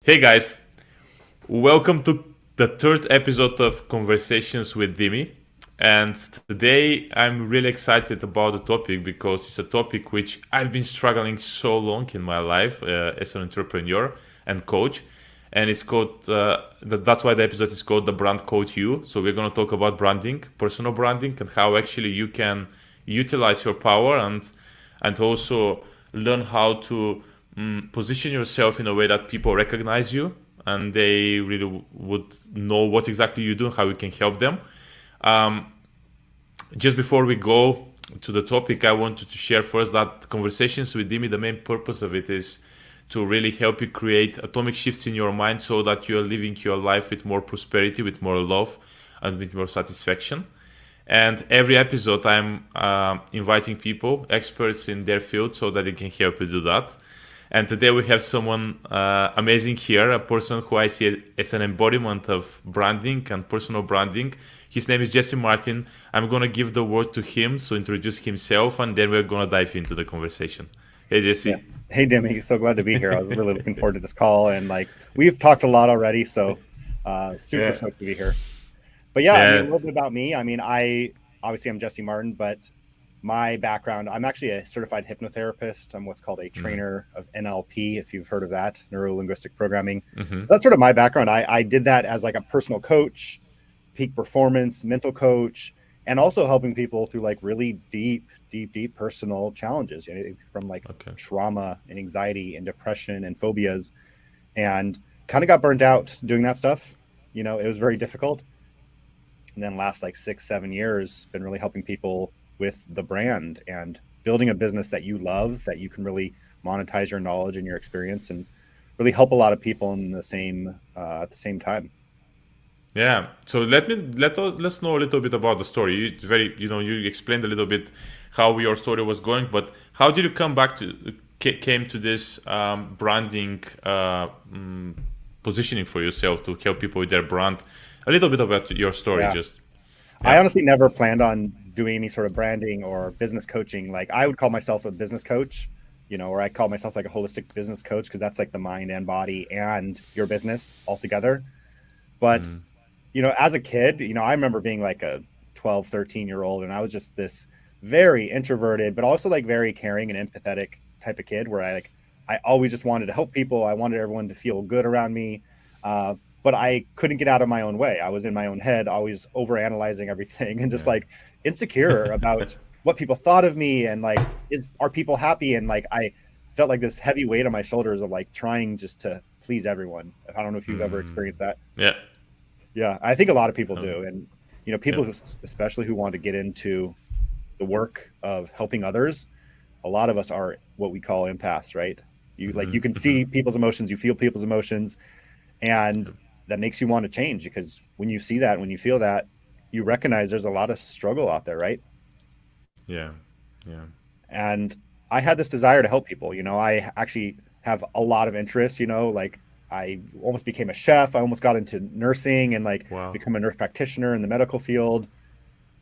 Hey guys, welcome to the third episode of Conversations with Dimi. And today I'm really excited about the topic because it's a topic which I've been struggling so long in my life as an entrepreneur and coach. And it's called, that's why the episode is called The Brand Code You. So we're going to talk about branding, personal branding, and how actually you can utilize your power and also learn how to position yourself in a way that people recognize you and they really would know what exactly you do, how you can help them. Um, just before we go to the topic, I wanted to share first that Conversations with Dimi, the main purpose of it is to really help you create atomic shifts in your mind so that you are living your life with more prosperity, with more love, and with more satisfaction. And every episode, I'm inviting people, experts in their field, so that they can help you do that. And today we have someone amazing here, a person who I see as an embodiment of branding and personal branding. His name is Jessy Martin. I'm going to give the word to him to introduce himself, and then we're going to dive into the conversation. Hey, Yeah. Jessy. Hey, Dimi. So glad to be here. I was really looking forward to this call, and we've talked a lot already, so super Yeah. stoked to be here. But yeah, I mean, a Yeah. little bit about me. I mean, I obviously I'm Jesse Martin, but my background, I'm actually a certified hypnotherapist. I'm what's called a Mm. trainer of NLP, if you've heard of that, neuro linguistic programming. Mm-hmm. So that's sort of my background. I did that as like a personal coach, peak performance, mental coach, and also helping people through like really deep personal challenges, from like Okay. trauma and anxiety and depression and phobias, and kind of got burnt out doing that stuff. It was very difficult. And then last like 6 7 years been really helping people with the brand and building a business that you love, that you can really monetize your knowledge and your experience and really help a lot of people in the same at the same time. Yeah. So let's know a little bit about the story. You explained a little bit how your story was going, but how did you come back to came to this branding positioning for yourself to help people with their brand? A little bit about your story, Yeah, just I yeah. honestly never planned on doing any sort of branding or business coaching. Like I would call myself a business coach, or I call myself like a holistic business coach because that's like the mind and body and your business all together. But Mm, as a kid, I remember being like a 12, 13-year old, and I was just this very introverted, but also like very caring and empathetic type of kid where I always just wanted to help people. I wanted everyone to feel good around me. But I couldn't get out of my own way. I was in my own head, always overanalyzing everything and just yeah. like insecure about what people thought of me and like, are people happy? And like, I felt like this heavy weight on my shoulders of like trying just to please everyone. I don't know if you've ever experienced that. Yeah. Yeah, I think a lot of people Um, do, and yeah. people especially who want to get into the work of helping others. A lot of us are what we call empaths, right? You can see people's emotions, you feel people's emotions, and that makes you want to change because when you see that, when you feel that, you recognize there's a lot of struggle out there, right? Yeah. Yeah. And I had this desire to help people. I actually have a lot of interests. Like I almost became a chef. I almost got into nursing and like Wow. become a nurse practitioner in the medical field.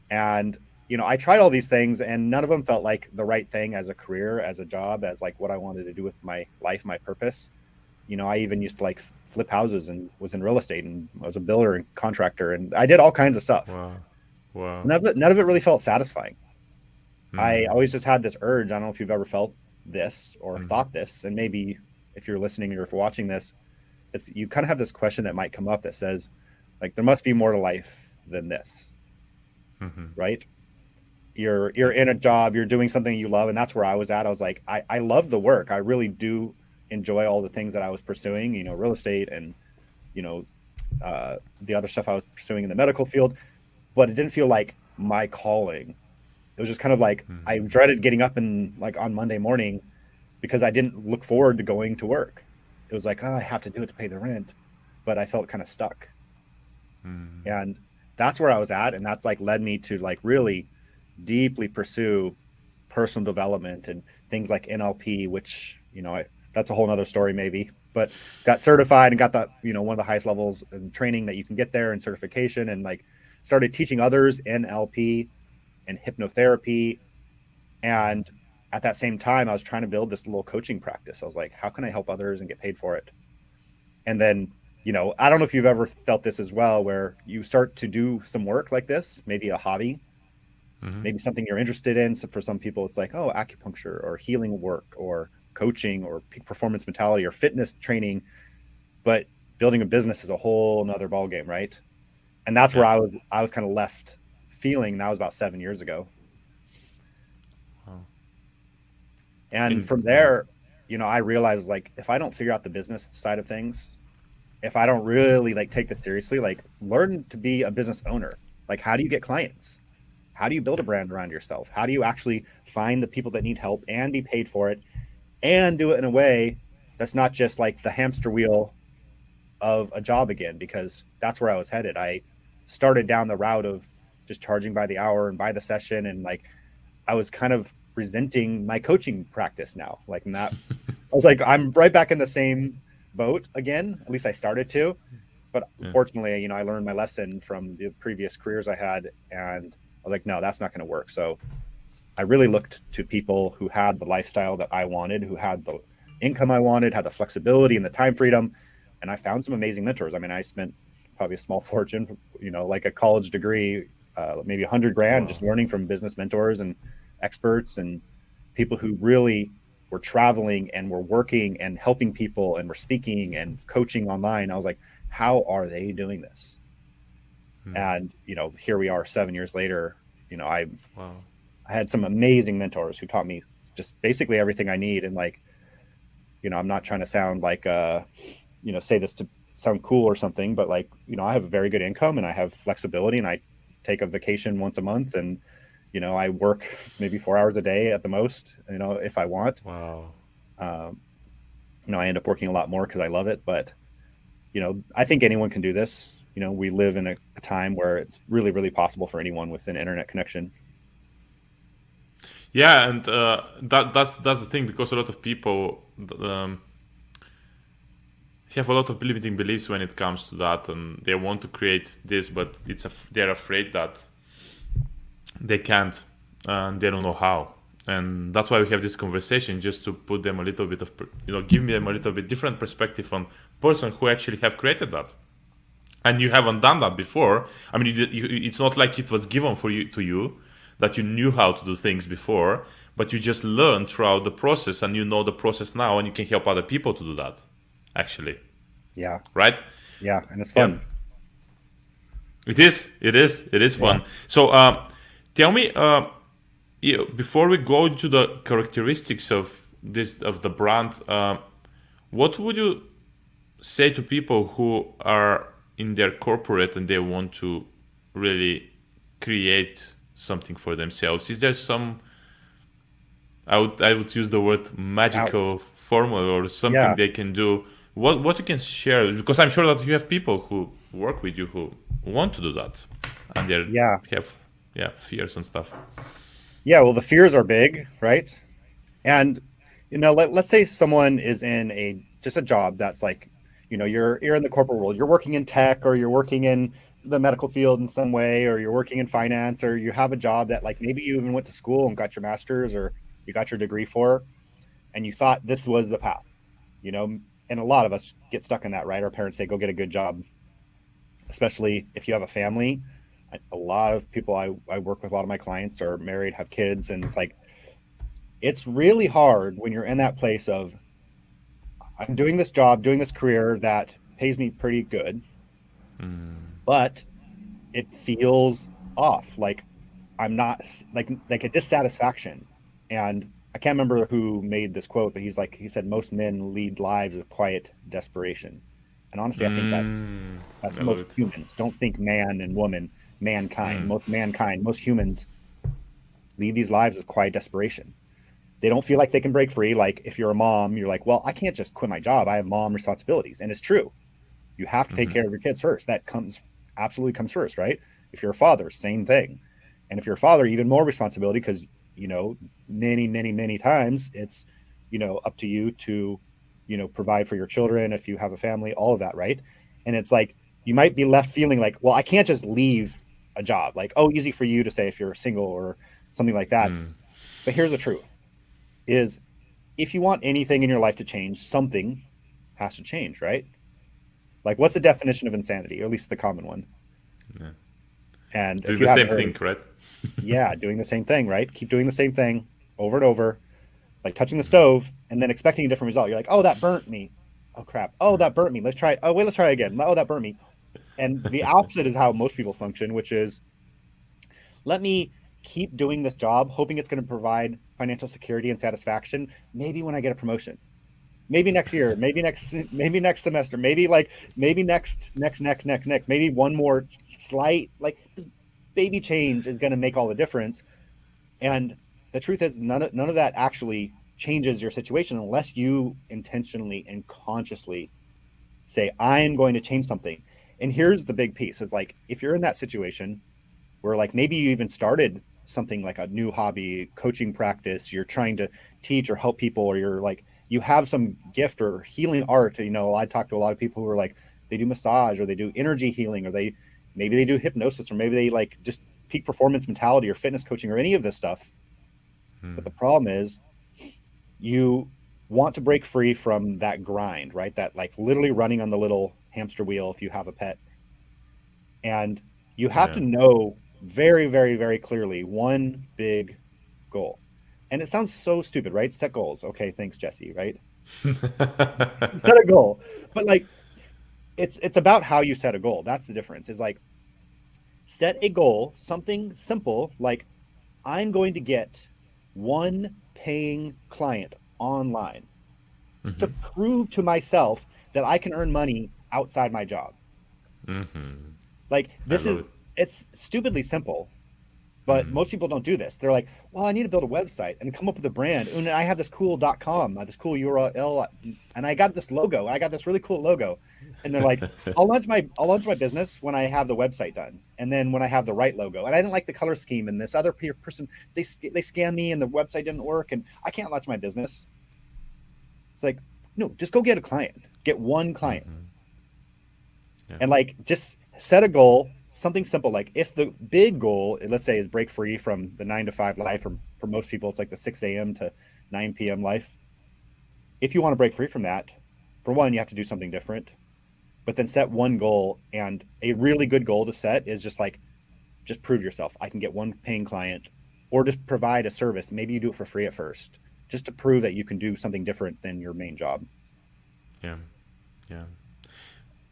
And I tried all these things, and none of them felt like the right thing as a career, as a job, as like what I wanted to do with my life, my purpose. I even used to like flip houses and was in real estate and was a builder and contractor, and I did all kinds of stuff. Wow. Wow. None of it really felt satisfying. I Mm, always just had this urge. I don't know if you've ever felt this or mm-hmm. thought this, and maybe if you're listening or if you're watching this, it's you kind of have this question that might come up that says, like, there must be more to life than this, Mm-hmm. right? You're in a job, you're doing something you love, and that's where I was at. I was like, I love the work. I really do enjoy all the things that I was pursuing, real estate and you know the other stuff I was pursuing in the medical field, but it didn't feel like my calling. It was just kind of like I dreaded getting up and like on Monday morning because I didn't look forward to going to work. It was like, oh, I have to do it to pay the rent, but I felt kind of stuck. And that's where I was at. And that's like led me to like really deeply pursue personal development and things like NLP, which, that's a whole nother story maybe, but got certified and got that, one of the highest levels in training that you can get there and certification and like started teaching others NLP and hypnotherapy. And at that same time, I was trying to build this little coaching practice. I was like, how can I help others and get paid for it? And then, I don't know if you've ever felt this as well, where you start to do some work like this, maybe a hobby, Hmm. maybe something you're interested in. So for some people, it's like, oh, acupuncture or healing work or coaching or peak performance mentality or fitness training. But building a business is a whole nother ballgame, right? And that's where Yeah. I was kind of left feeling. That was about 7 years ago. Wow. And In from yeah. there, I realized, like, if I don't figure out the business side of things, if I don't really like take this seriously, like, learn to be a business owner. Like, how do you get clients? How do you build a Yeah. brand around yourself? How do you actually find the people that need help and be paid for it and do it in a way that's not just like the hamster wheel of a job again? Because that's where I was headed. I started down the route of just charging by the hour and by the session, and like I was kind of resenting my coaching practice now. Like, not, I was like, I'm right back in the same boat again. At least I started to. But Yeah. fortunately, I learned my lesson from the previous careers I had, and I was like, no, that's not going to work. So I really looked to people who had the lifestyle that I wanted, who had the income I wanted, had the flexibility and the time freedom. And I found some amazing mentors. I mean, I spent probably a small fortune, like a college degree, maybe 100 grand, Wow. just learning from business mentors and experts and people who really were traveling and were working and helping people and were speaking and coaching online. I was like, how are they doing this? Hmm. And, here we are 7 years later. You know, I Wow. I had some amazing mentors who taught me just basically everything I need. And like, I'm not trying to sound like, say this to sound cool or something, but like, I have a very good income and I have flexibility and I take a vacation once a month and, I work maybe 4 hours a day at the most, if I want. Wow. Um, I end up working a lot more because I love it. But, I think anyone can do this. We live in a time where it's really, really possible for anyone with an internet connection. Yeah, and that's the thing, because a lot of people have a lot of limiting beliefs when it comes to that, and they want to create this, but they're afraid that they can't, and they don't know how. And that's why we have this conversation, just to put them a little bit of, give them a little bit different perspective on person who actually have created that. And you haven't done that before. I mean, it's not like it was given for you to you, that you knew how to do things before, but you just learned throughout the process, and you know the process now, and you can help other people to do that. Actually, Yeah. right? Yeah. And it's Yeah, fun. it is. It is. It is Yeah. fun. So, tell me, before we go into the characteristics of the brand, what would you say to people who are in their corporate and they want to really create something for themselves? Is there some, I would use the word Out. magical formula or something Yeah. they can do? What you can share, because I'm sure that you have people who work with you who want to do that, and they Yeah. have, yeah, fears and stuff. Yeah. Well, the fears are big, right? And let's say someone is in a just a job that's like, you're in the corporate world, you're working in tech or you're working in the medical field in some way, or you're working in finance, or you have a job that like maybe you even went to school and got your master's or you got your degree for, and you thought this was the path, you know. And a lot of us get stuck in that, right? Our parents say, go get a good job, especially if you have a family. A lot of people I work with, a lot of my clients are married, have kids, and it's like, it's really hard when you're in that place of, I'm doing this job, doing this career that pays me pretty good, but it feels off. Like I'm not, like a dissatisfaction. And I can't remember who made this quote, but he said most men lead lives of quiet desperation. And honestly, I think that's I love most it. humans. Don't think man and woman, mankind. Most mankind, most humans lead these lives of quiet desperation. They don't feel like they can break free. Like if you're a mom, you're like, well, I can't just quit my job. I have mom responsibilities. And it's true. You have to take care of your kids first. That absolutely comes first, right? If you're a father, same thing. And if you're a father, even more responsibility because, many, many, many times it's, up to you to, provide for your children if you have a family, all of that, right? And it's like, you might be left feeling like, well, I can't just leave a job. Like, oh, easy for you to say if you're single or something like that. But here's the truth is, if you want anything in your life to change, something has to change, right? Like, what's the definition of insanity, or at least the common one? Yeah. And Doing if you the haven't same heard, thing, right? yeah, doing the same thing, right? Keep doing the same thing over and over, like touching the stove and then expecting a different result. You're like, oh, that burnt me. Oh crap. Oh, that burnt me. Let's try it. Oh, wait, let's try it again. Oh, that burnt me. And the opposite is how most people function, which is, let me keep doing this job, hoping it's going to provide financial security and satisfaction. Maybe when I get a promotion, maybe next year, maybe next semester, maybe next, maybe one more slight, like, just baby change is going to make all the difference. And the truth is, none of that actually changes your situation unless you intentionally and consciously say, I'm going to change something. And here's the big piece, is like, if you're in that situation where, like, maybe you even started something like a new hobby, coaching practice, you're trying to teach or help people, or you're like, you have some gift or healing art. I talk to a lot of people who are like, they do massage, or they do energy healing, or maybe they do hypnosis, or maybe they like just peak performance mentality or fitness coaching or any of this stuff. But the problem is, you want to break free from that grind, right? That, like, literally running on the little hamster wheel if you have a pet. And you have Yeah. to know very, very, very clearly one big goal. And it sounds so stupid, right? Set goals. Okay, thanks, Jesse, right? Set a goal. But like, it's about how you set a goal. That's the difference. Is like, set a goal, something simple, like, I'm going to get one paying client online to prove to myself that I can earn money outside my job. Like, I love it. it's stupidly simple, but most people don't do this. They're like, well, I need to build a website and come up with a brand. And I have this cool .com, this cool URL, and I got this logo. I got this really cool logo. And they're like, I'll launch my business when I have the website done, and then when I have the right logo. And I didn't like the color scheme, and this other person, they scanned me and the website didn't work, and I can't launch my business. It's like, no, just go get a client. Get one client. Yeah. And like, just set a goal, something simple. Like, if the big goal, let's say, is break free from the 9 to 5 life, or for most people, it's like the 6 a.m. to 9 p.m. life. If you want to break free from that, for one, you have to do something different, but then set one goal. And a really good goal to set is just like, just prove yourself. I can get one paying client, or just provide a service. Maybe you do it for free at first, just to prove that you can do something different than your main job. Yeah. Yeah.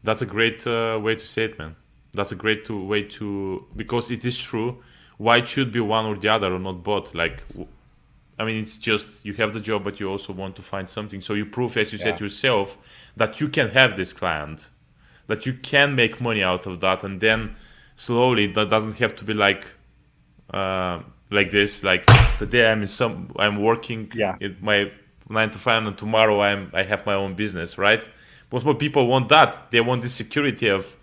That's a great way to say it, man. That's a great way to, because it is true. Why it should be one or the other, or not both? Like, I mean, it's just, you have the job, but you also want to find something. So you prove, as you said Yeah. yourself, that you can have this client, that you can make money out of that, and then slowly, that doesn't have to be like this. Like, today I'm working Yeah. in my 9 to 5, and tomorrow I have my own business, right? Most more people want that. They want this security of.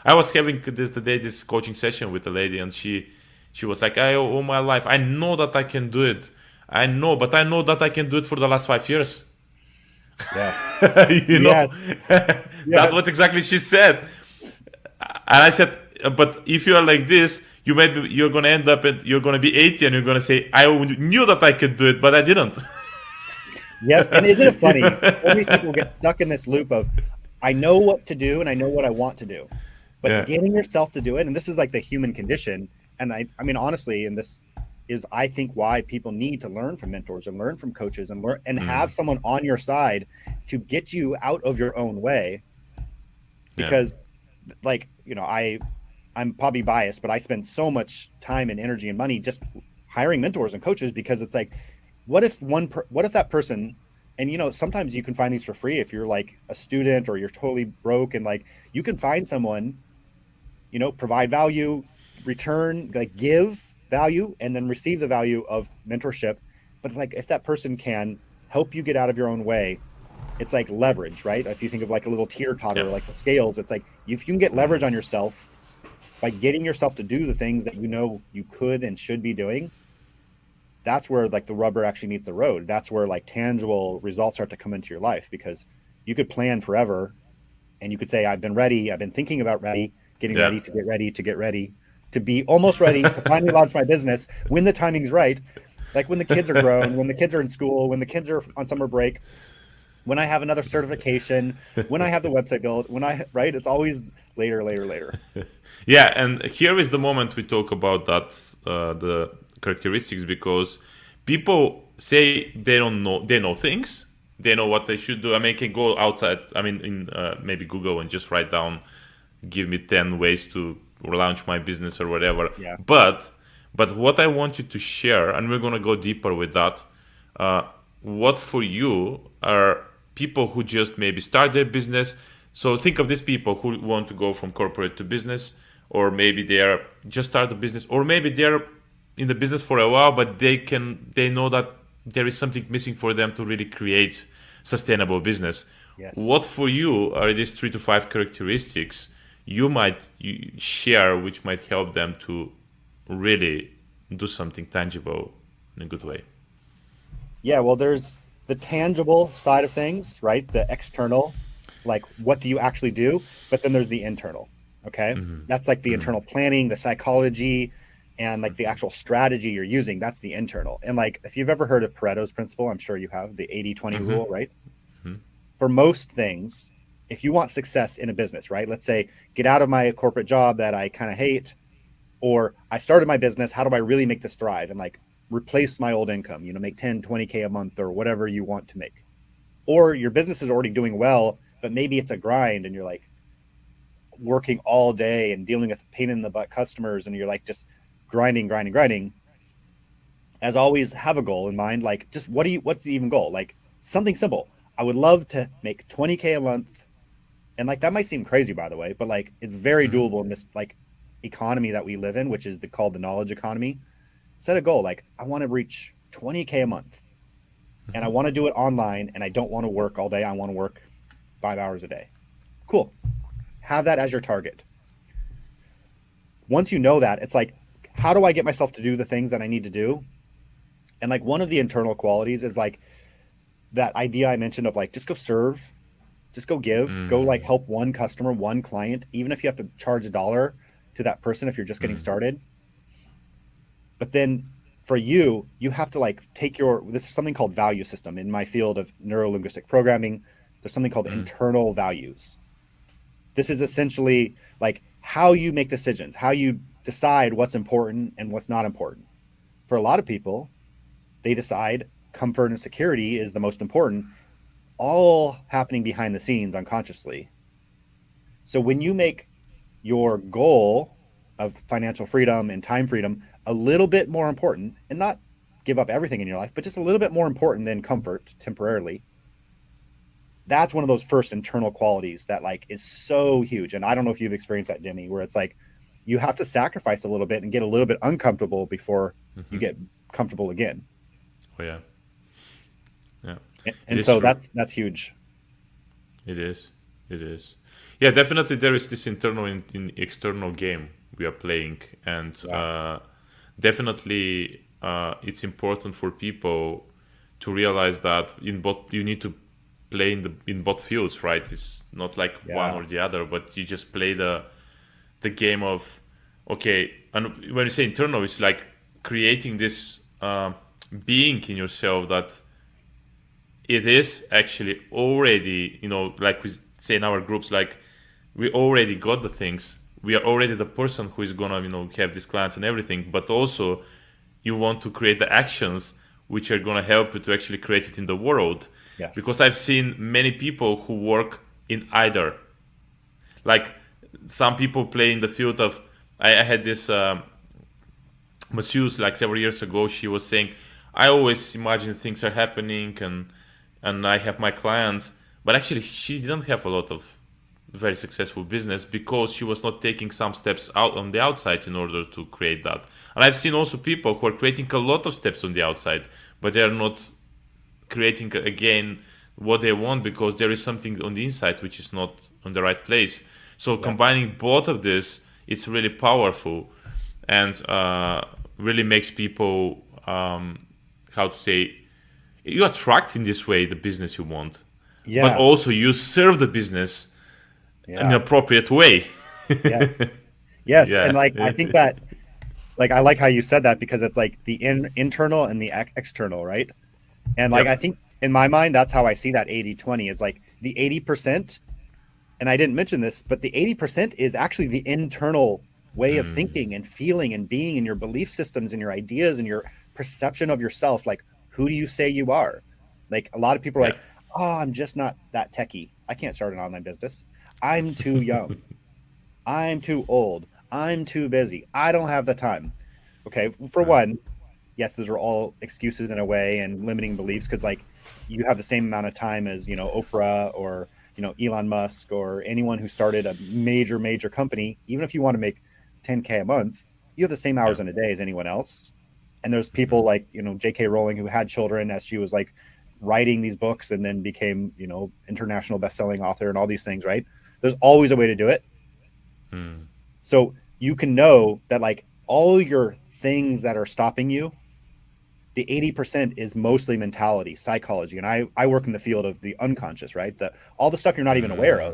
I was having this coaching session with a lady, and she was like, I owe my life. I know that I can do it. I know, but I know that I can do it for the last 5 years. Yes. you know, Yes. that's what Yes. exactly she said. And I said, but if you are like this, you're gonna end up and you're gonna be 80, and you're gonna say, I knew that I could do it, but I didn't. Yes. And isn't it funny? So many people get stuck in this loop of, I know what to do and I know what I want to do, but Yeah. getting yourself to do it. And this is like the human condition. And I mean, honestly, and this is, I think, why people need to learn from mentors and learn from coaches and learn and have someone on your side to get you out of your own way. Yeah. Because, like, I'm probably biased, but I spend so much time and energy and money just hiring mentors and coaches, because it's like, what if that person, and sometimes you can find these for free if you're like a student or you're totally broke, and like, you can find someone, provide value, return, like, give value, and then receive the value of mentorship. But like, if that person can help you get out of your own way, it's like leverage, right? If you think of like a little teeter totter, Yeah. like the scales, it's like, if you can get leverage on yourself by getting yourself to do the things that you could and should be doing, that's where like the rubber actually meets the road. That's where like tangible results start to come into your life, because you could plan forever, and you could say, I've been ready. I've been thinking about getting Yeah. ready to get ready to be almost ready to finally launch my business when the timing's right. Like, when the kids are grown, when the kids are in school, when the kids are on summer break. when I have another certification, when I have the website built, when I, right? It's always later, later, later. Yeah, and here is the moment we talk about that the characteristics, because people say they don't know, they know things, they know what they should do. I mean, I can go outside. I mean, in maybe Google and just write down, give me 10 ways to launch my business or whatever. Yeah. But what I want you to share, and we're gonna go deeper with that. Uh, what for you are people who just maybe start their business? So think of these people who want to go from corporate to business, or maybe they are just start a business, or maybe they're in the business for a while, but they know that there is something missing for them to really create sustainable business. Yes. What for you are these 3 to 5 characteristics you share, which might help them to really do something tangible in a good way? Yeah. Well, there's the tangible side of things, right? The external, like what do you actually do? But then there's the internal. Okay. That's like the internal planning, the psychology, and like the actual strategy you're using. That's the internal. And like, if you've ever heard of Pareto's principle, I'm sure you have, the 80-20 rule, right? For most things, if you want success in a business, right? Let's say get out of my corporate job that I kind of hate, or I started my business. How do I really make this thrive and like replace my old income, make 10, 20K a month or whatever you want to make. Or your business is already doing well, but maybe it's a grind and you're like working all day and dealing with pain in the butt customers and you're like just grinding, grinding, grinding. As always, have a goal in mind. Like just what's the even goal? Like something simple. I would love to make 20K a month. And like that might seem crazy, by the way, but like it's very doable in this like economy that we live in, which is called the knowledge economy. Set a goal. Like I want to reach 20K a month and I want to do it online and I don't want to work all day. I want to work 5 hours a day. Cool. Have that as your target. Once you know that, it's like, how do I get myself to do the things that I need to do? And like one of the internal qualities is like that idea I mentioned of like, just go serve, just go give, go like help one customer, one client, even if you have to charge $1 to that person if you're just getting started. But then for you, you have to like take this is something called value system. In my field of neuro-linguistic programming, there's something called internal values. This is essentially like how you make decisions, how you decide what's important and what's not important. For a lot of people, they decide comfort and security is the most important, all happening behind the scenes unconsciously. So when you make your goal of financial freedom and time freedom a little bit more important, and not give up everything in your life, but just a little bit more important than comfort temporarily, that's one of those first internal qualities that like is so huge. And I don't know if you've experienced that, Dimi, where it's like you have to sacrifice a little bit and get a little bit uncomfortable before you get comfortable again. Oh yeah. Yeah. And so true. That's huge. It is. It is. Yeah, definitely there is this internal in external game we are playing, and definitely it's important for people to realize that in both you need to play in both fields, right? It's not like one or the other, but you just play the game of okay. And when you say internal, it's like creating this being in yourself that it is actually already, like we say in our groups, like we already got the things. We are already the person who is gonna, have these clients and everything. But also, you want to create the actions which are gonna help you to actually create it in the world. Yes. Because I've seen many people who work in either. Like some people play in the field of. I had this masseuse like several years ago. She was saying, I always imagine things are happening and I have my clients, but actually she didn't have a lot of very successful business because she was not taking some steps out on the outside in order to create that. And I've seen also people who are creating a lot of steps on the outside, but they are not creating again what they want because there is something on the inside which is not on the right place. So combining both of this, it's really powerful and really makes people how to say, you attract in this way the business you want, but also you serve the business in an appropriate way. Yes. And like I think that like I like how you said that because it's like the internal and the external, right? And like I think in my mind, that's how I see that 80-20 is like the 80%. And I didn't mention this, but the 80% is actually the internal way of thinking and feeling and being, and your belief systems and your ideas and your perception of yourself. Like, who do you say you are? Like, a lot of people are Yeah. like, oh, I'm just not that techie. I can't start an online business. I'm too young. I'm too old. I'm too busy. I don't have the time. Okay. For one, yes, those are all excuses in a way and limiting beliefs, because like you have the same amount of time as, Oprah or, Elon Musk or anyone who started a major company. Even if you want to make 10K a month, you have the same Yeah. hours in a day as anyone else. And there's people like, JK Rowling, who had children as she was like writing these books and then became, international best-selling author and all these things, right? There's always a way to do it. So you can know that like all your things that are stopping you, the 80% is mostly mentality, psychology. And I work in the field of the unconscious, right? All the stuff you're not even aware of.